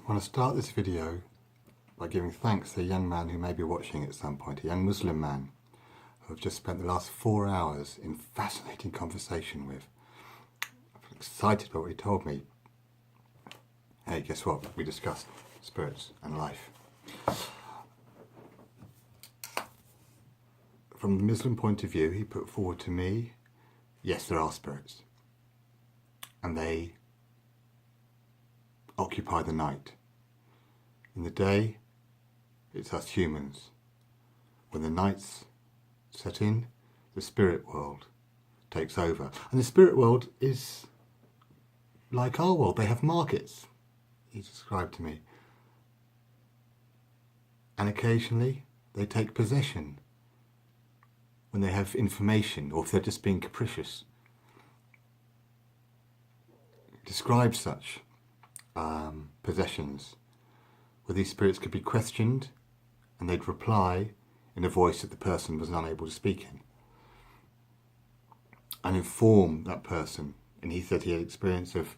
I want to start this video by giving thanks to a young man who may be watching at some point, a young Muslim man who I've just spent the last 4 hours in fascinating conversation with. I'm excited about what he told me. Hey, guess what? We discussed spirits and life. From the Muslim point of view, he put forward to me, yes, there are spirits. And they occupy the night. In the day, it's us humans. When the nights set in, the spirit world takes over. And the spirit world is like our world. They have markets, he described to me. And occasionally, they take possession when they have information or if they're just being capricious. He described such possessions where these spirits could be questioned and they'd reply in a voice that the person was unable to speak in and inform that person. And he said he had experience of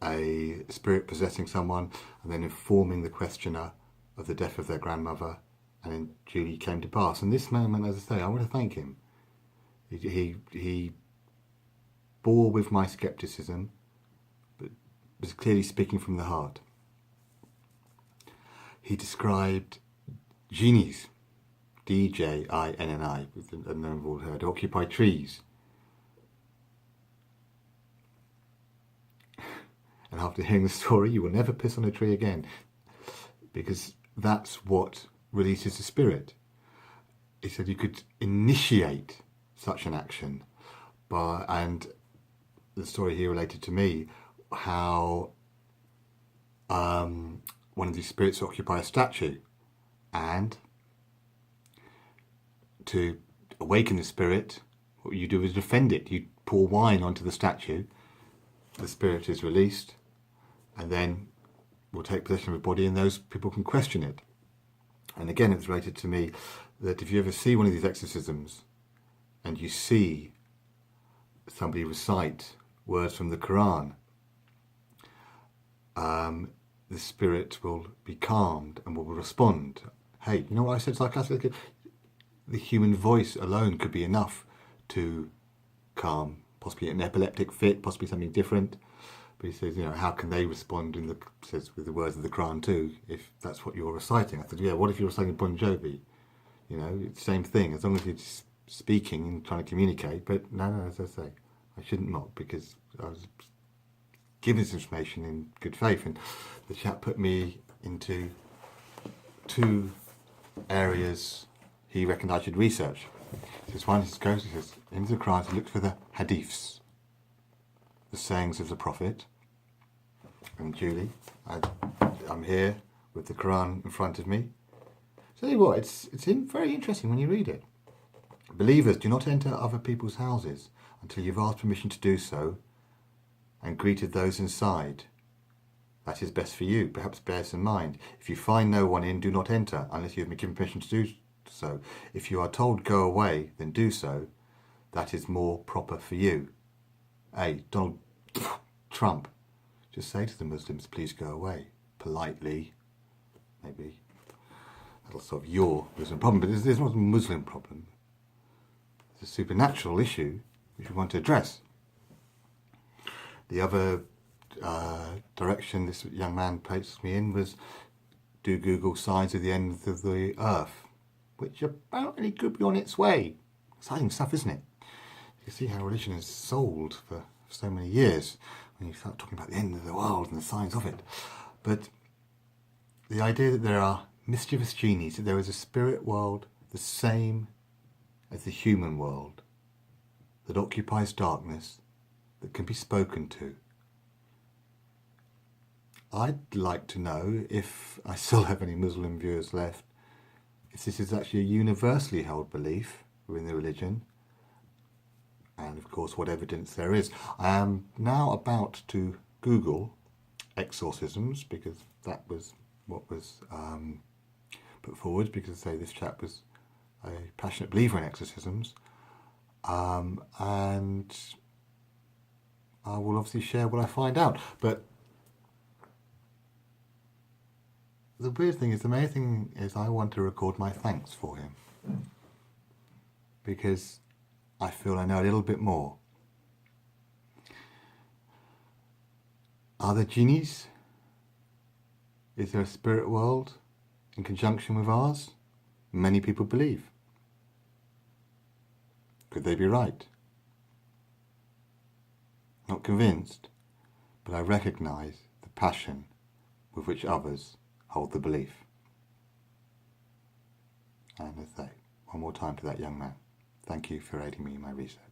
a spirit possessing someone and then informing the questioner of the death of their grandmother, and then duly came to pass. And this moment, as I say, I want to thank him. He bore with my scepticism, but was clearly speaking from the heart. He described genies, D-J-I-N-N-I, a name we've all heard, who occupy trees. And after hearing the story, you will never piss on a tree again, because that's what releases the spirit. He said you could initiate such an action by, and the story he related to me, how one of these spirits occupy a statue, and to awaken the spirit, what you do is defend it. You pour wine onto the statue, the spirit is released, and then will take possession of the body, and those people can question it. And again, it's related to me that if you ever see one of these exorcisms and you see somebody recite words from the Quran, the spirit will be calmed and will respond. Hey, you know what I said sarcastically? The human voice alone could be enough to calm, possibly an epileptic fit, possibly something different. But he says, you know, how can they respond with the words of the Quran too, if that's what you're reciting? I said, yeah, what if you're reciting Bon Jovi? You know, it's the same thing, as long as you're just speaking and trying to communicate. But no, as I say, I shouldn't mock, because I was given this information in good faith, and the chap put me into 2 areas he reckoned I should research. He says, one, he says, into the Quran, he looked for the hadiths, the sayings of the Prophet. And Julie, I'm here with the Quran in front of me. Tell you what, it's very interesting when you read it. Believers, do not enter other people's houses until you've asked permission to do so and greeted those inside. That is best for you. Perhaps bear this in mind. If you find no one in, do not enter unless you have been given permission to do so. If you are told go away, then do so. That is more proper for you. Hey, Donald Trump, just say to the Muslims, please go away. Politely, maybe. That'll solve your Muslim problem, but there's not a Muslim problem. It's a supernatural issue which we want to address. The other direction this young man placed me in was do Google signs of the end of the earth, which apparently could be on its way. Exciting stuff, isn't it? You see how religion is sold for so many years when you start talking about the end of the world and the signs of it. But the idea that there are mischievous genies, that there is a spirit world the same as the human world, that occupies darkness, that can be spoken to. I'd like to know, if I still have any Muslim viewers left, if this is actually a universally held belief within the religion, and of course what evidence there is. I am now about to Google exorcisms, because that was what was put forward, because say this chap was a passionate believer in exorcisms, and I will obviously share what I find out. But the weird thing is, the main thing is I want to record my thanks for him. Because I feel I know a little bit more. Are there genies? Is there a spirit world in conjunction with ours? Many people believe. Could they be right? Not convinced, but I recognise the passion with which others hold the belief. And I say, one more time to that young man, thank you for aiding me in my research.